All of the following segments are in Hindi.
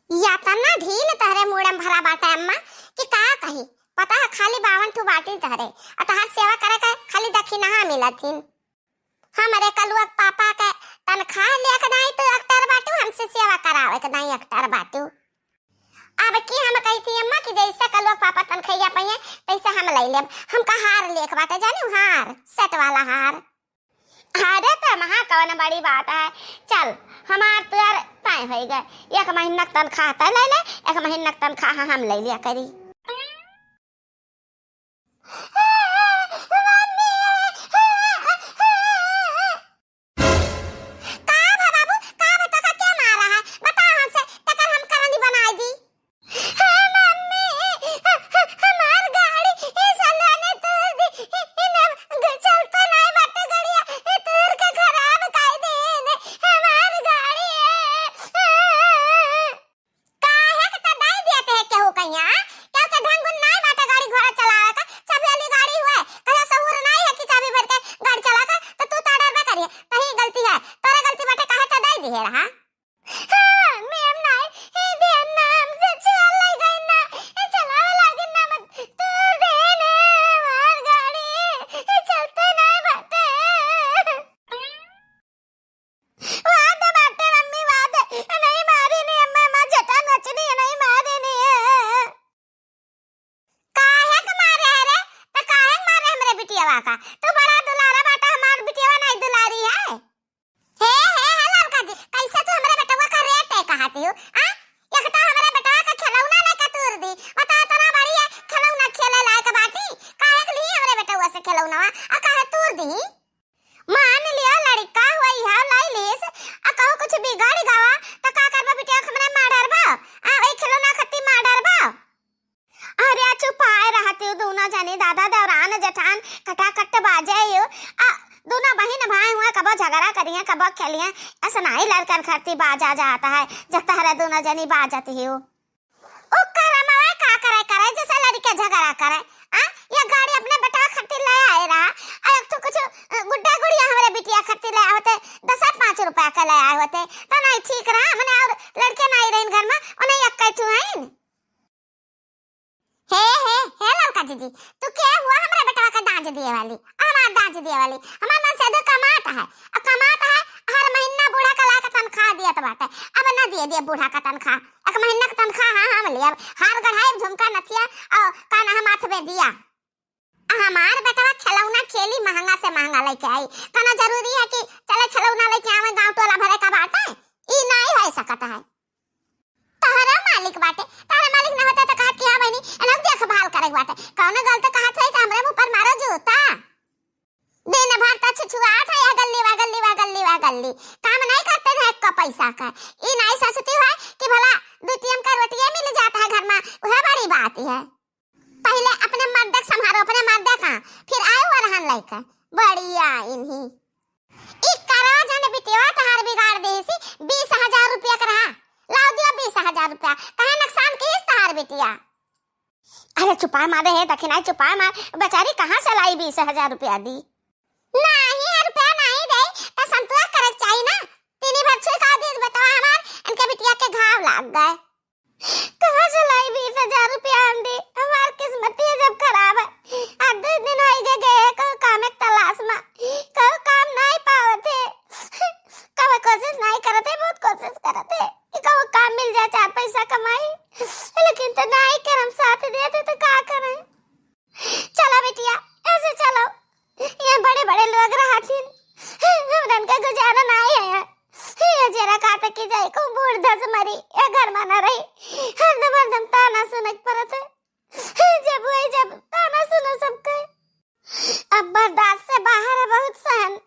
या तना ढील तहरे मुड़म भरा बाटे अम्मा कि का कही। पता है खाली 52 ठू बाटी तहरे अतहार सेवा करे का खाली दक्षिणा मिलथिन। हमरे कलुआ पापा के तनख्वाह ले के नहीं तो अक्टर बाटू हमसे सेवा करावे के नहीं अक्टर बाटू। अब की हम कहती अम्मा कि जैसे कलुआ पापा तनखैया पइए तैसे हम ले लेब। हमका हार लेके बाटे जानी हार सेट वाला हार। अरे तो महा कौन बड़ी बात है। चल हमार तोर तय हो गए 1 महीना तनख्वाह तय ले ले 1 महीना तनख्वाह हम ले लिया करी। तो बड़ा दुलारा बाटा हमार बिटिया नहीं दुलारी है। हे लड़का जी कैसे तू हमरे बेटवा का रेट है कहती हो आ? एक तो हमरे बेटवा का खिलौना लेके तूर दी बता तना बड़ी है खिलौना खेले लायक बाटी काहे के लिए हमरे बेटवा से खिलौना आ काहे तूर दी। मान लिया लड़का हुई है लाई लेस आ कहू कुछ बिगाड़ गावा तो का करबा बिटिया हमरे मारबा आ ओई खिलौना खत्ती मारबा। अरे चुपाए रहते हो दोनों जने दादा दौरान जठान कटाकट बाजे हो आ दोनों बहन भाई हुआ कब झगड़ा करिए कब खेलिए ऐसा नहीं लड़कन खरती बाजा जाता है जब तहरा दोनों जनी बाजती हो ओ करमवा का करे जैसे लड़के झगड़ा करे आ ये गाड़ी अपने बेटा खरती ले आए रहा आ तो कुछ गुड्डा गुड़िया हमरे बिटिया खरती ले होते 10-5 रुपया का ले आए होते तो नहीं ठीक रहा हमने और लड़के नहीं रहे घर में उन्हें यक्का तू है। हे लड़का जी तू क्या हुआ हमरा बेटा का दांज दिए वाली हमार दांज दिए वाली हमार मन से कमाता है अब कमाता है हर महीना बूढ़ा का ला का तनख्वाह दिया तो बात है अब ना दिए बूढ़ा का तनख्वाह 1 महीना का तनख्वाह हम लिया हार गढ़ाई झुमका नथिया और काना हम हाथ में दिया। हमार बेटा खिलौना खेली महंगा से महंगा लेके आई काना जरूरी है कि चले खिलौना लेके आवे गांव टोला भरे का बात है ई नहीं हो सकता है। तहरा मालिक बाटे तहरा मालिक ना होता तो कहा किया बनी अलग देखभाल करे बाटे कौन गलत कहा था कि हमरे ऊपर मारो जूता दिन भर तक छुआ था या गल्ली काम नहीं करते थे का पैसा का ई नहीं सोचती है कि भला द्वितीयम का रोटियां मिल जाता है घर में वह बड़ी बात है। पहले अपने मर्द संभालो अपने मर्द का फिर आए हुआ रहन लइका बढ़िया इन्हीं एक करा जाने बिटिया तहार बिगाड़ देसी 20,000 रुपया का रहा लाओ दिया 20,000 रुपया कहे नुकसान की तहार बिटिया। अरे चुपा मारे है दखिनाई चुपा मार बेचारी कहाँ से लाई 20,000 रुपया दी नहीं रुपया नहीं दे तो संतुआ करे चाहिए ना तीनी भर छुई का दीस बताओ हमार इनके बिटिया के घाव लाग गए कहाँ से लाई 20,000 रुपया हम दी हमार किस्मत ही जब खराब है आज 2 दिन हो गए को काम एक तलाश में को काम नहीं पावते कब कोशिश नहीं करते बहुत कोशिश करते को काम मिल जाए 4 पैसा कमाई लेकिन तो नहीं कर हम साथ देते तो क्या करें। चलो बिटिया ऐसे चलो ये बड़े लोग रहती हमरन का गुजारा नहीं है ये जरा खाता की जाए को बूढ़ धस मरी ये घर में ना रही हरदम ताना सुनक पड़ते जब ताना सुनो सबके अब बर्दाश्त से बाहर है बहुत सहन।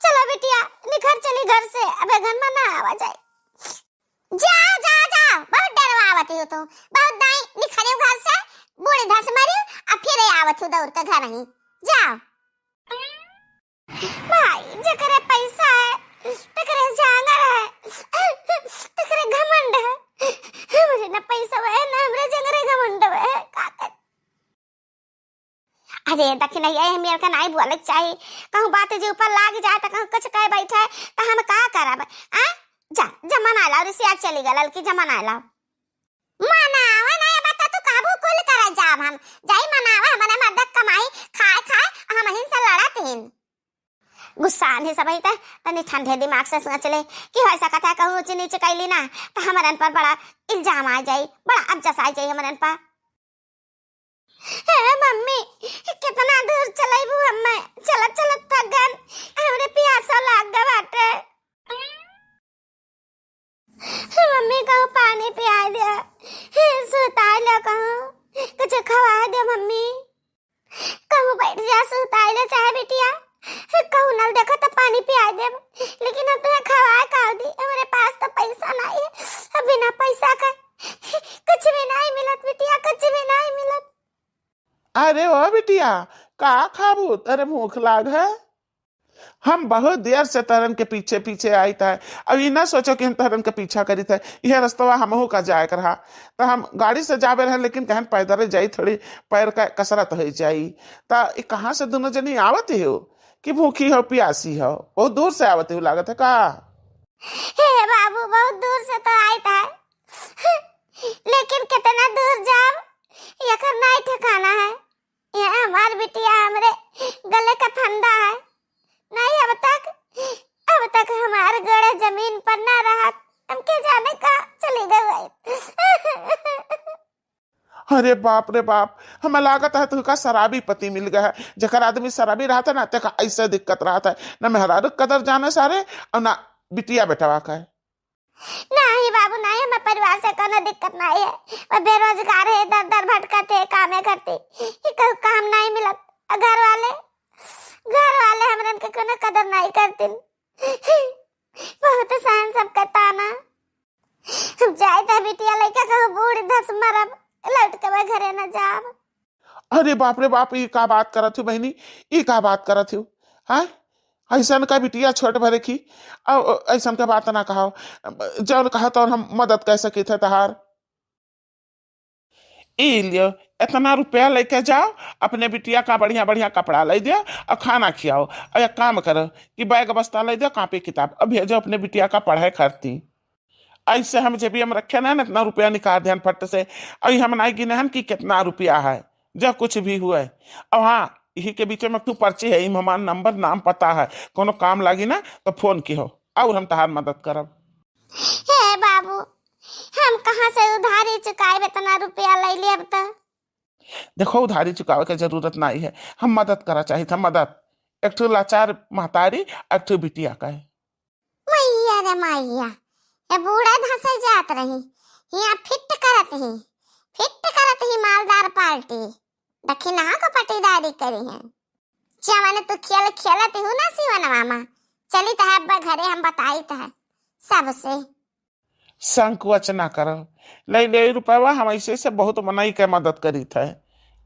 चलो बिटिया निखर चली घर से अब घर में ना आवा जाए जाओ बहुत डरवावती हो तो बहुत दाई निखरे घर से बूढ़ी धस मरी अब फिर आवत दौड़ के घर ही जाओ। भाई जकरे पैसा है तकरे जांगर है तकरे घमंड है हमरे ना पैसा है ना हमरे जंगरे घमंड है का कर। अरे दखिन ये मेरे का नहीं बोले चाहिए कहूं बात जे ऊपर लाग जाए तो कहूं कुछ कह बैठे तो हम का करब आ जा जमाना ला ऋषि चली गल की जमाना ला अब हम जाई मनावा हमारे मर्द कमाई खाए खाए हम हिन से लड़त हिन गुस्सा नहीं सब ही तनी ठंडे दिमाग से सोच ले कि ऐसा कथा कहूँ ऊंची नीचे कैली ना तो हमारन पर बड़ा इल्जाम आ जाई, बड़ा अबजस आ जाई हमारन पर। हे मम्मी कितना दूर चलाइबू हम्मे, चलत चलत थक गन, हमरे प्यासा लाग ग बाटे। मम्मी कहूँ पानी पिया दे, सुता ले कहूँ कुछ खवा दे मम्मी, कहूँ बैठ जा सुता ले चाहे बिटिया, कहूँ नल देखो तो पानी पिया दे, लेकिन अब तुम्हें खवाए कहा दी, हमारे पास तो पैसा नहीं है, बिना पैसा का कुछ भी नहीं मिलत बिटिया, कुछ भी नहीं मिलत। अरे ओ बिटिया का खाबू, तेरे भूख लाग है। हम बहुत देर से तरन के पीछे पीछे आई था, अभी ना सोचो कि हम तरन के पीछा करी थे, यह रास्ता हमहू का जाए रहा तो हम गाड़ी से जावे रहे, लेकिन कहन पैदल जाई, थोड़ी पैर का कसरत हो जाई। तो कहाँ से दोनों जनी आवत हो कि भूखी हो प्यासी हो, बहुत दूर से आवत हो लागत है का। हे बाबू बहुत दूर से तो आई था, लेकिन कितना दूर जाओ ये करना ही ठिकाना है, यह हमार बिटिया हमरे गले का फंदा है, नहीं अब तक हमारे गड़े जमीन पर ना रहा, हम के जाने का चली गई। अरे बाप रे बाप, हमें लागत है तुका शराबी पति मिल गया है, जकर आदमी शराबी रहा था ना तेका ऐसे दिक्कत रहा था, न मेहरारू कदर जाने सारे और ना बिटिया बेटवा का है। नहीं बाबू नहीं, हमें परिवार से कोनो दिक्कत नहीं है, मैं बेरोजगार है, दर दर भटकते कामे करती, काम नहीं मिलत, घर वाले हमरन के कोनो कदर नहीं करते, बहुत सहन सब कताना, हम जाए था बिटिया लइका कहूँ बूढ़ धस मरब, लौट के मैं घरे न जाब। अरे बाप रे बाप, ये का बात करत हो बहनी, ये का बात करत हो, हाँ ऐसा का बिटिया छोट भरे की, और ऐसा का बात ना कहो, जौन कहा तो हम मदद कर सके थे तहार। लियो इतना रुपया लेके जाओ, अपने बिटिया का बढ़िया बढ़िया कपड़ा ले दिया और खाना खिलाओ, और एक काम करो कि बैग बस्ता ले दिया, कॉपी किताब अब भेजो अपने बिटिया का पढ़ाई करती। ऐसे हम जब भी हम रखे ना इतना रुपया निकाल ध्यान फट से, और हम नहीं गिने हन कि कितना रुपया है, जब कुछ भी हुआ। और हाँ यही के बीच में तू पर्ची है, हमारा नंबर नाम पता है, कोनो काम लगी ना तो फोन की हो, और हम तहार मदद करब। हे बाबू हम कहाँ से उधारी चुकाए इतना रुपया ले लिए, अब तो देखो उधारी चुकावे की जरूरत नहीं है, हम मदद करा चाहिए था, मदद एक ठो लाचार महतारी एक ठो बिटिया का है। मैया रे मैया, ये बूढ़ा धंसे जात रही, यहाँ फिट करत ही मालदार पार्टी, देखी ना को पटीदारी करी है, जवान तू खेलत हूँ ना सिवन मामा, चली तो अब घरे हम बताई था सबसे। संकोच ना करो, ले रुपया हम ऐसे से बहुत मनाई के मदद करी थे,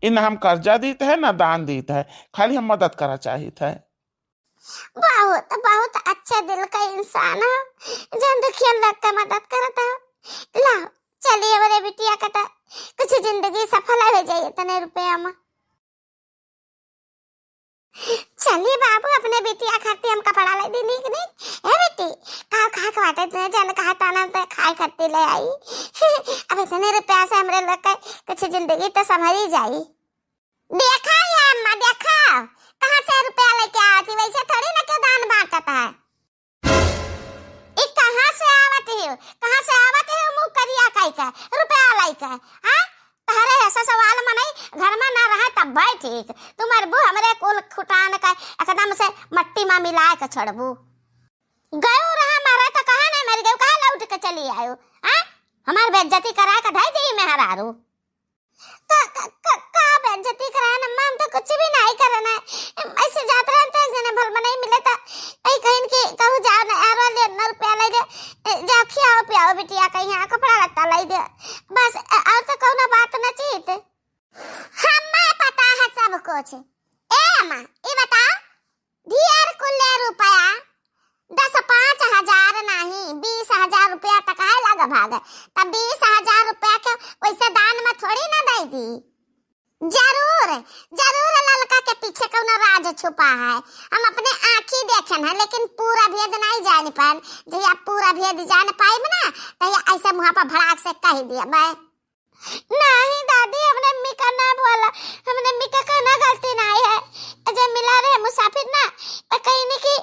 इन हम कर्जा दी थे ना दान दी थे, खाली हम मदद करा चाहिए थे। बहुत बहुत अच्छे दिल का इंसान है, जन दुखियन लोग का मदद करता है। लाओ चलिए मेरे बिटिया का तो कुछ जिंदगी सफल हो जाइए तने रुपया में। चलिए बाबू अपने बिटिया खाती हम कपड़ा ले दी नीक नीक, ए बेटी कहा बाटे तने जन कहा ताना तो खाए करती ले आई। अब इतने रुपया से हमरे लोग का कुछ जिंदगी तो संभल ही जाई। देखा ये अम्मा देखा, कहाँ से रुपया लेके आती, वैसे थोड़ी ना क्यों दान बांटता है। कहाँ से आवत है मुंह करिया काई का रुपया लाई का, हां तहरे ऐसा सवाल में नहीं, घर में ना रहा तब भाई ठीक, तुम्हारे बू हमरे कुल खुटान का एकदम से मट्टी में मिला के छोड़बू। गयो रहा मारा तो कहा ना मर गयो, कहा लौट के चली आयो, हां हमार बेइज्जती करा के धाई दी में हरारू का बेइज्जती करा ना, हम तो कुछ भी नहीं करना है, ऐसे जात रहे तो जने भल में नहीं मिले तो ऐ कहीं के कहू जाओ ना यार वाले न रुपया ले दे, जाओ खियाओ पियाओ बिटिया कहीं यहाँ कपड़ा लत्ता ले दे बस, और तो कोनो बात न चीत। हमें पता है सब कुछ। ए अम्मा ये बताओ ढेर कुल्ले रुपया 10-5 हजार नहीं 20,000 रुपया तक है लग भाग, तब 20,000 रुपया के वैसे दान में थोड़ी ना दे दी। जरूर ललका के पीछे कोनो राज छुपा है, हम अपने आँखी देखे हैं, लेकिन पूरा भेद नहीं जान पाए, जब आप पूरा भेद जान पाए ना तो ऐसे मुँह पर भड़ाक से कह दिया मैं नहीं दादी, हमने का ना बोला, हमने अम्मी का कहना गलती ना है। जब मिला रहे मुसाफिर ना कहीं नहीं की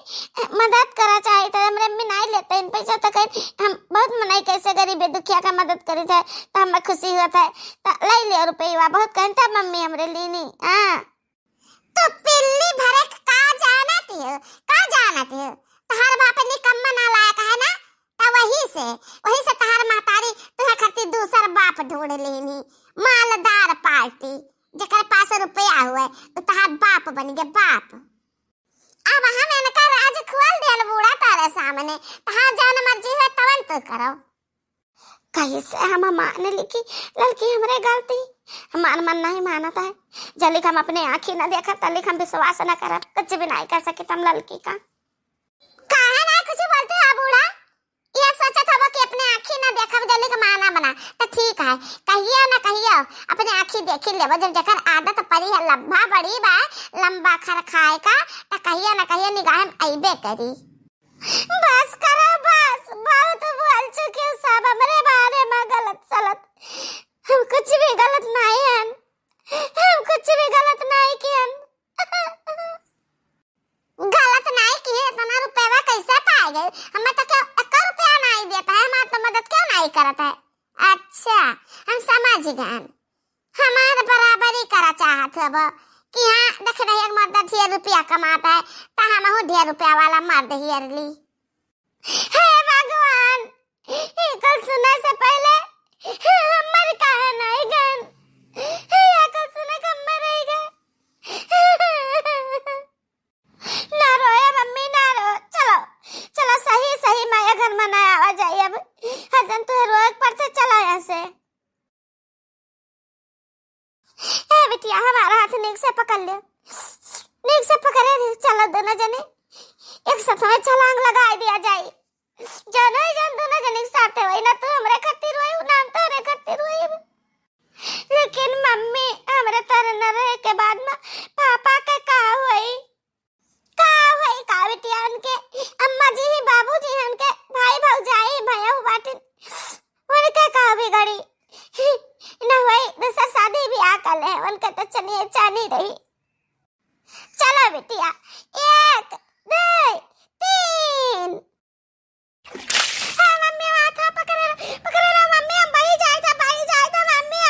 मदद करा चाहे तो हमरे अम्मी नहीं लेते इन पैसा तो कहीं हम बहुत मनाई कैसे गरीब दुखिया का मदद करी थे तो हमें खुशी हुआ था तो ले लियो रुपया बहुत कहता मम्मी हमरे लीनी। हाँ तो पिल्ली भरे का जानती हो तहार बाप निकम्मा ना लायक है ना तो वही से तहार महतारी तुहे खातिर दूसर बाप ढूंढ लेनी मालदार पार्टी जेकर पास रुपया हुए तो तहार बाप बन गए बाप। अब हम इनका राज खोल दियल बूढ़ा तारे सामने तहार जान मर्जी है तवन तो करो। कैसे हम मान ली कि लड़की हमरे गलती हमार मन नहीं मानता है जलिक हम अपने आँखी न देखा तलिक हम विश्वास न कर कुछ भी नहीं कर सके तुम लड़की का काहे ना कुछ बोलते हो बूढ़ा ये सोचा था कि अपने आँखी न देखा जलिक माना बना तो ठीक है कहियो ना कहियो अपने आँखी देखी ले जब जकर आदत पड़ी है लंबा बड़ी बा लंबा खर खाए का तो कहियो ना कहियो निगाह में आइबे करी। बस करो बस बहुत बोल चुके हो सब हमरे बारे में गलत सलत हम कुछ भी गलत नहीं हैं हम कुछ भी गलत नहीं किए गलत नहीं किए इतना रुपया कैसे पाए गए हमें तो क्या 1 रुपया नहीं देता है हमारी तो मदद क्यों नहीं करता है। अच्छा हम समझ गए हमारे बराबरी करा चाहत हो वो कि हाँ देख रही एक मर्द 1 रुपया कमाता है तो हम 1 रुपया वाला मर्द ही अरली। हे भगवान कल सुनने से पहले हमर काहे नहीं गन कल सुने के मर ही गए ना रोए मम्मी ना रो चलो चलो सही सही माया घर में ना आवा जाए अब हजन तो रोए पर से चला ऐसे। ए बिटिया हमारा हाथ नीक से पकड़ ले नीक से पकड़े चलो दोनों जने एक साथ में छलांग लगा दिया जाए जानो जान दोनों जने साथ है ना तो हमरे खातिर रोई ना हम तोरे खातिर रोई लेकिन मम्मी हमरे तर न रहे के बाद में पापा के का हुई का बिटिया उनके अम्मा जी ही बाबू जी उनके भाई भौजाई भैया बाटिन उनके का बिगड़ी न हुई दूसरा शादी भी आ कर ले उनके तो चनिए चानी रही। चलो बिटिया 1 2 3 मम्मी माथा पकड़ रहा मम्मी हम बही जाए था मम्मी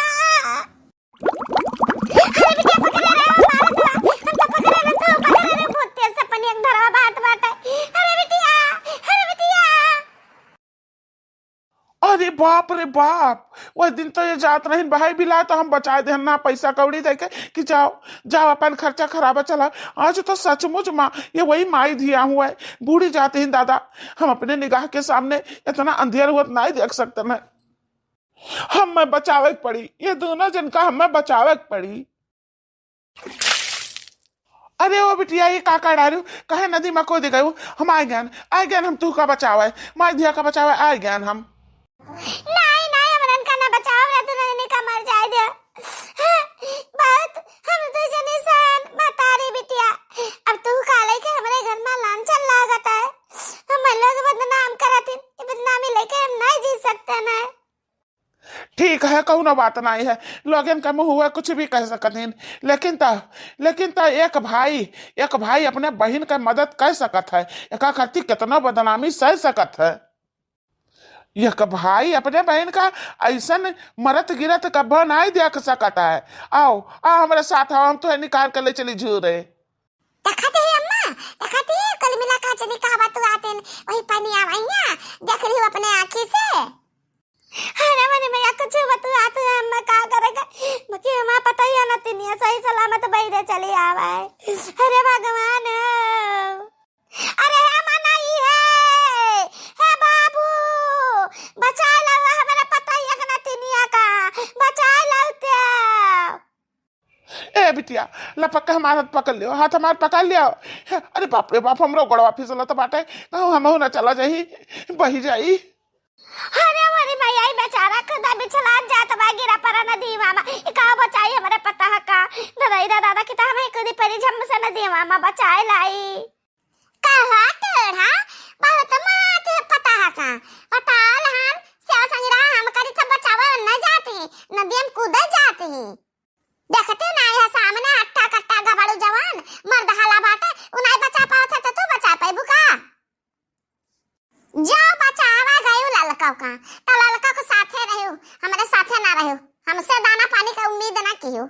अरे बिटिया पकड़ रहा हम तो पकड़ रहे बहुत तेज से पनी एक धरवा बात अरे बिटिया अरे बाप रे बाप वह दिन तो ये जात नहीं भाई भी लाए तो हम बचाए दे ना पैसा कौड़ी दे के कि जाओ अपन खर्चा खराबा चला। आज तो सचमुच माँ ये वही माई धिया हुआ है बूढ़ी जाते ही दादा हम अपने निगाह के सामने इतना अंधेर हुआ नहीं देख सकते ना हमें बचावे पड़ी ये दोनों जन का हमें बचावे पड़ी। अरे वो बिटिया ये काका डारू कहे नदी में को दे गए हम आए ज्ञान हम तू का बचावे माई धिया का बचावे आए ज्ञान हम नहीं हमरन का ना बचाओ रे तू नहीं का मर जाए दे बहुत हम तो जने सान मतारी बिटिया अब तू काले के हमरे घर में लांछन लागत है हम लोग बदनाम करत है बदनामी लेके हम नहीं जी सकते ना। ठीक है कौनो बात नहीं है लोगन का मुंह हुआ कुछ भी कह सकतीन लेकिन ता एक भाई अपने बहन का मदद कर सकत है एक खातिर कितना बदनामी सह सकत है। एक भाई अपने बहन का ऐसा मरत गिरत कब्बो नहीं देख सकता है। आओ हमारे साथ आओ हम तो निकाल कर ले चली झूरे देखते ही अम्मा देखते ही कल मिला का चली का बात आते वही पानी आवाइया देख रही हूं अपने आंखी से। अरे मने मैं कुछ बता आते अम्मा का करेगा बाकी हमें पता ही ना तीन सही सलामत बैठे चली आवे। अरे भगवान अरे हम नहीं है बाबू बचा लो हमारा पता ही है ना तीनिया का बचा लो ए बिटिया लपक के हमारा हाथ पकड़ लियो हाथ हमार पकड़ लियो। अरे बाप रे बाप हमरो गोड़वा फिसला तो बाटे हम ना चला जाही बही जाई। अरे हमारी मैया बेचारा खुदा बिछला जात बा गिरा पर नदी मामा का बचाई हमारे पता है का दादा की हमें कदी परी झम से नदी मामा बचाए लाई कहा टेढ़ा बहुत माथे पता है का पताल हम सेवा संगरा हम करी सब बचावा न जाती नदी में कूद जाती देखते ना यहाँ सामने हट्टा कट्टा गबड़ू जवान मर्द हाला बाटे उन्हें बचा पाओ थे तो तू बचा पाई बुका जाओ बचावा गयो ललका का तो ललका को साथे रहो हमारे साथे ना रहो हमसे दाना पानी का उम्मीद ना कियो।